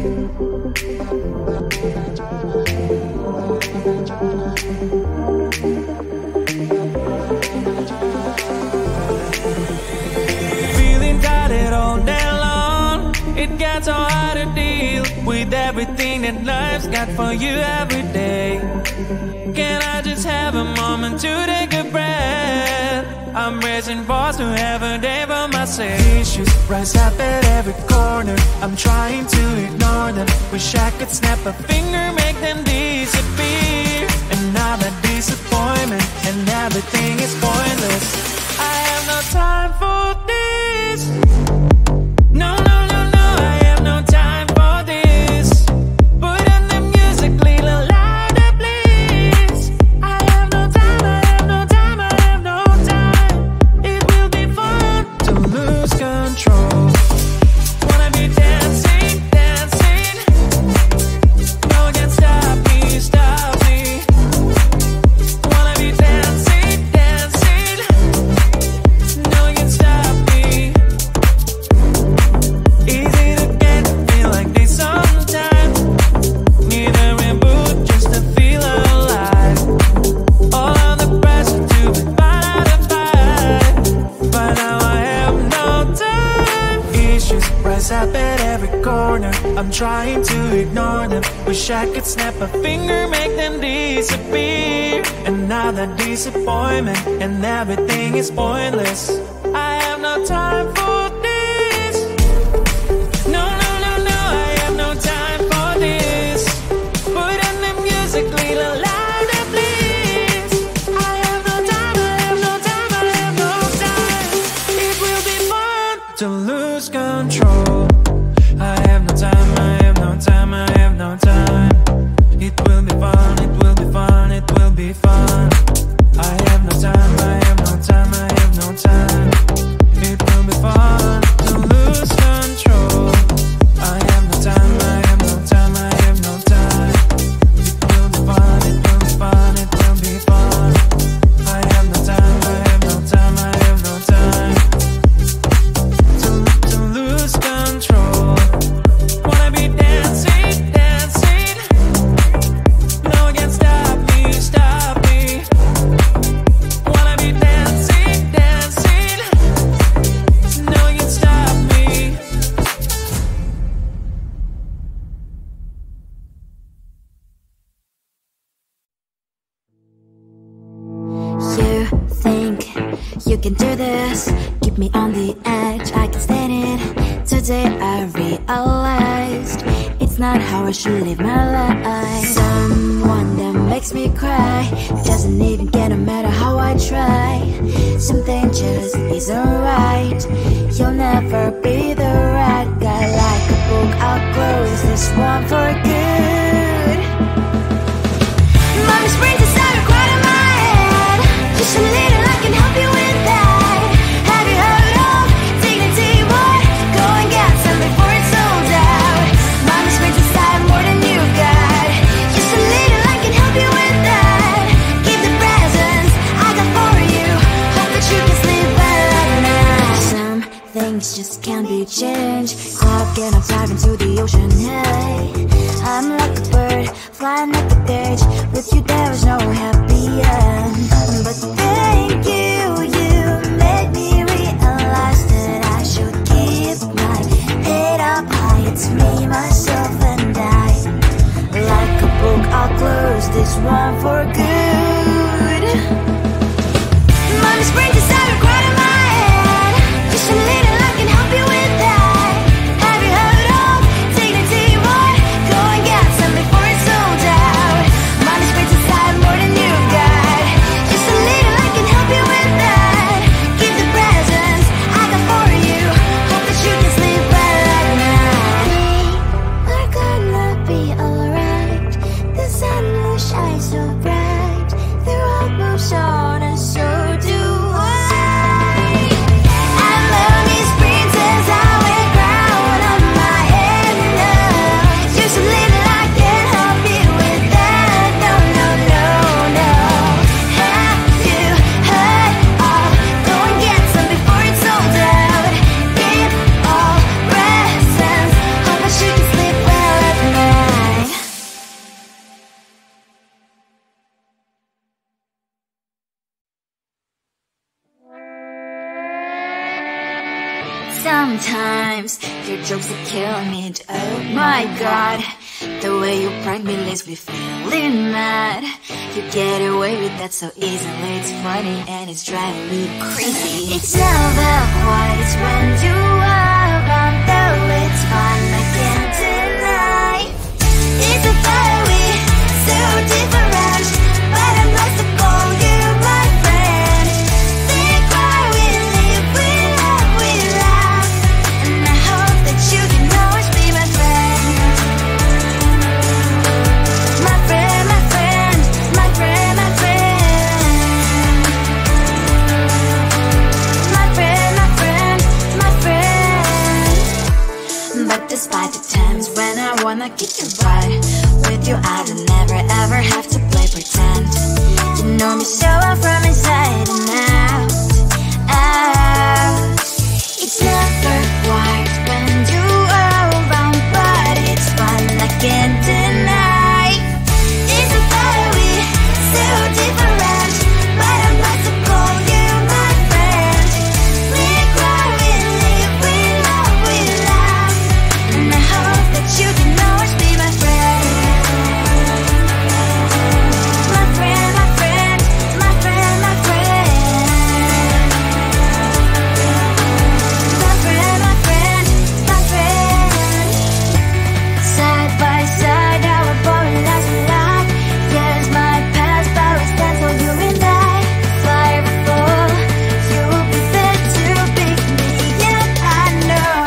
Feeling tired all day long, it gets so hard to deal with everything that life's got for you every day. Can I just have a moment to take a breath? I'm raising balls to have a day for myself. Issues rise up at every corner, I'm trying to ignore them. Wish I could snap a finger, make them disappear. Another disappointment, and everything is pointless. I have no time for this. No, no, no, no, I have no time for this. Put on the music, little louder, please. I have no time, I have no time, I have no time. It will be fun to lose control. Wanna be dancing, dancing. No one can stop me, stop me. Wanna be dancing, dancing. No one can stop me. Easy to get to feel like this sometimes. Need a reboot just to feel alive. All of the pressure to be fine to fight, but now I have no time. Issues rise up at every corner, I'm trying to ignore them. Wish I could snap a finger, make them disappear. Another disappointment, and everything is pointless. I have no time for this. No, no, no, no, I have no time for this. Put on the music, little louder, please. I have no time, I have no time, I have no time. It will be fun to lose control. I have no time, I have no time, I have no time. It will be fun, it will be fun, it will be fun. I have no time, I have no time, I have no time. It will be fun to lose control. I have no time, I have no time, I have no time. It will be fun, it will be fun, it will be fun. I have no time, I have no time, I have no time. To lose control. Wanna be dancing, dancing. No one can stop me, stop me. Wanna be dancing, dancing. No one can stop me. You think you can do this? Keep me on the edge, I can stand it. Today I realized it's not how I should live my life. Someone that makes me cry doesn't even get no matter how I try. Something just isn't right. You'll never be the right guy. Like a book, I'll close this one for good. Mommy's brains inside are quite in my head. Just a little, I can help you with that. Have you heard of dignity, boy? Go and get some before it's sold out. Mommy's brains inside more than you've got. Just a little, I can help you with that. Keep the presents I got for you. Hope that you can sleep well at night. Some things just can't be changed. I'll get up, dive into the ocean, hey. I'm like a bird, flying like a cage. With you there is no happy end. But thank you, you made me realize that I should keep my head up high. It's me, myself and I. Like a book, I'll close this one for good. Mommy's brains inside are quite in my head. Just a little, I can help you with that. Have you heard of dignity, boy? Go and get some before it's sold out. Mommy's brains inside more than you've got. Just a little, I can help you with that. Sometimes your jokes are killing me. Oh my god, the way you prank me leaves me feeling mad. You get away with that so easily. It's funny and it's driving me crazy. It's never quite, it's when you are around, though it's fun, I can't deny. It's a fiery, so different, but I must have called you my friend. Think why we live, we love, we laugh, and I hope that you can always be my friend. My friend, my friend, my friend, my friend. My friend, my friend, my friend. But despite the times when I wanna kick your butt, with you I don't never ever have to play pretend. You know me so well from inside and out, out. It's never quite when you are around, but it's fun, I can't deny. It's a fiery, so different, but I must have called you my friend. We cry, we live, we love, we laugh, and I hope that you can always be my friend. My friend, my friend, my friend, my friend. My friend, my friend, my friend. Side by side, our body lasts a lot. Yes, my past, but we stand for you and I. Fly before you'll be there to pick me up, I know.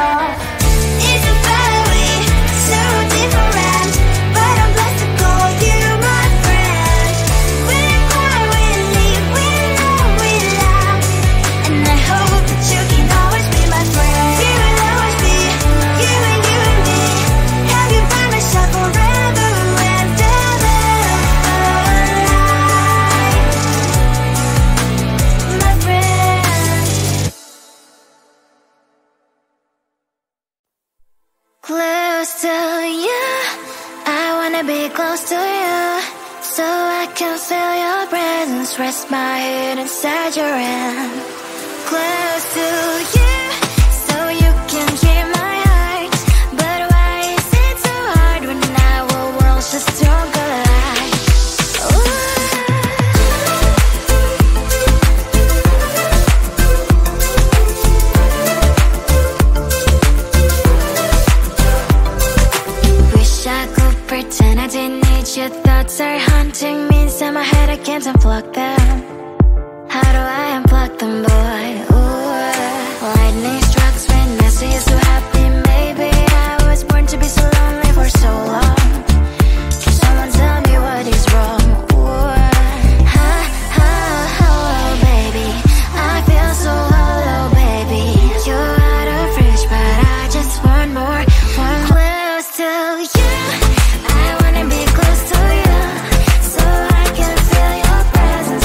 It's a fiery, so different, but I'm blessed to call you my friend. We cry, we live, we love, we laugh, and I hope that you can always be my friend. You will always be, you and me. Have you by my side forever and ever. My friend. Close to you, I wanna be close to you, so I can feel your presence. Rest my head inside your hand. Close to you, so you can hear my heart. But why is it so hard when our worlds just don't collide? Wish I could pretend I didn't need your thoughts are haunting me inside my head. I can't unplug them. How do I unplug them, boy? Ooh, lightning strikes when I see you so happy. Maybe I was born to be so lonely for so long. Can someone tell me what is wrong? Ooh, oh, baby, I feel so hollow, baby. You're out of reach, but I just want more, want close to you. I wanna be close to you, so I can feel your presence.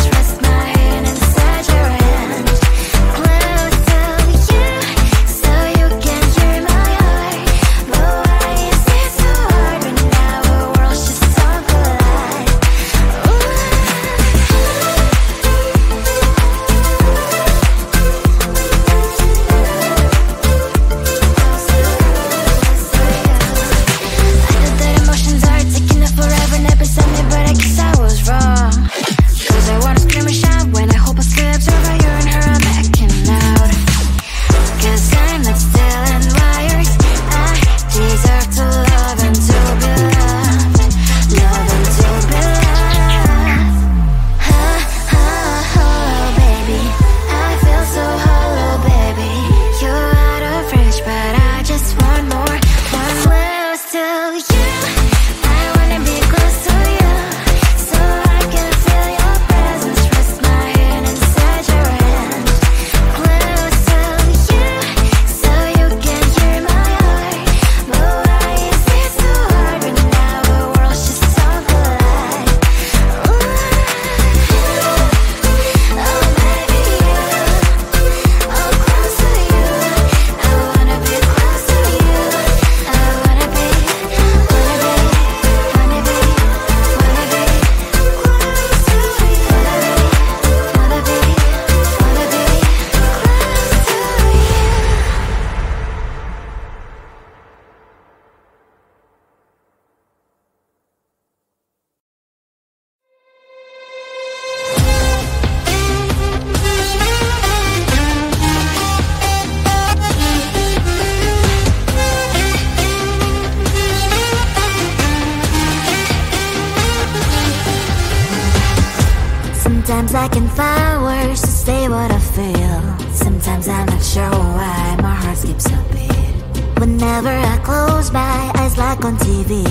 can find words to say what I feel. Sometimes I'm not sure why my heart skips a beat. Whenever I close my eyes like on TV,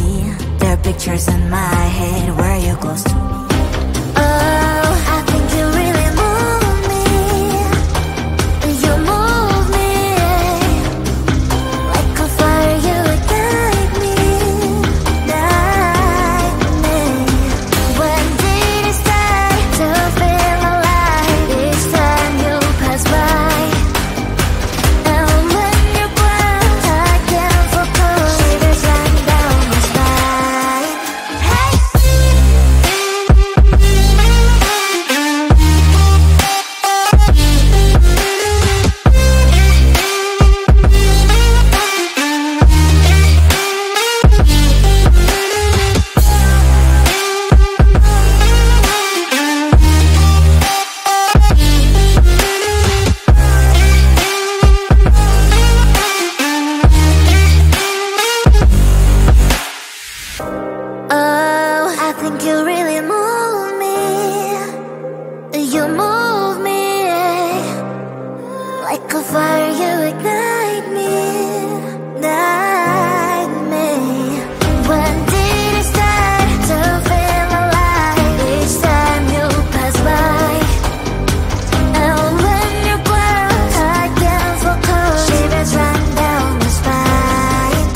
there are pictures in my head where you're close to me. Oh, I think you really move me. You move me like a fire, you ignite me, ignite me. When did it start to feel alive? Each time you pass by, and when you're gone, I can't focus. Shivers run down my spine. Hey. Oh, I think you really move me. You move me like a fire, you ignite me, ignite me. When did it start to feel alive? Each time you pass by, and when you're gone, I can't focus. Shivers run down my spine.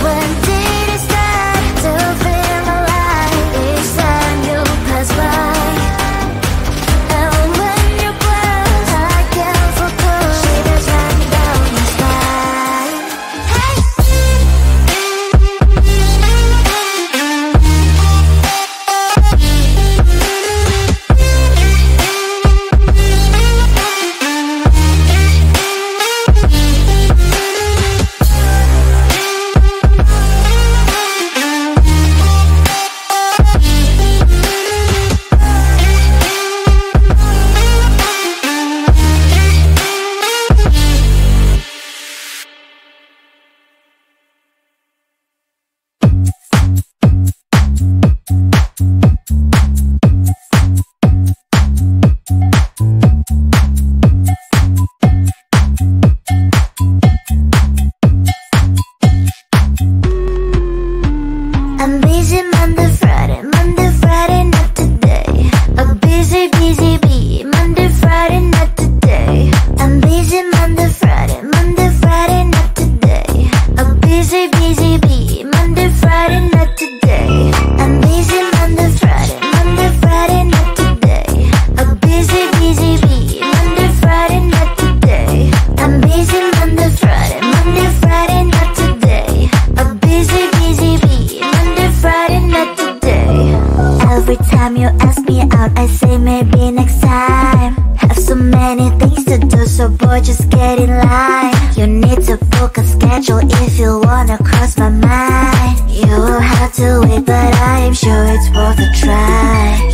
When did it start to feel alive? Each time you pass by, and when you're gone, I can't focus. Shivers run down my spine. Hey. I'm busy Monday, Friday, not today. A busy, busy bee, Monday, Friday, not today. I'm busy Monday, Friday, not today. A busy, busy bee, Monday, Friday, not today. I'm busy Monday, Friday, not today. A busy, busy bee, Monday, Friday, not today. I'm busy Monday, Friday, not today. A busy, busy bee, Monday, Friday, not today. Every time you ask me out, I say maybe next time. Have so many things to do, so boy, just get in line. You need to book a schedule if you wanna cross my mind. You will have to wait, but I am sure it's worth a try.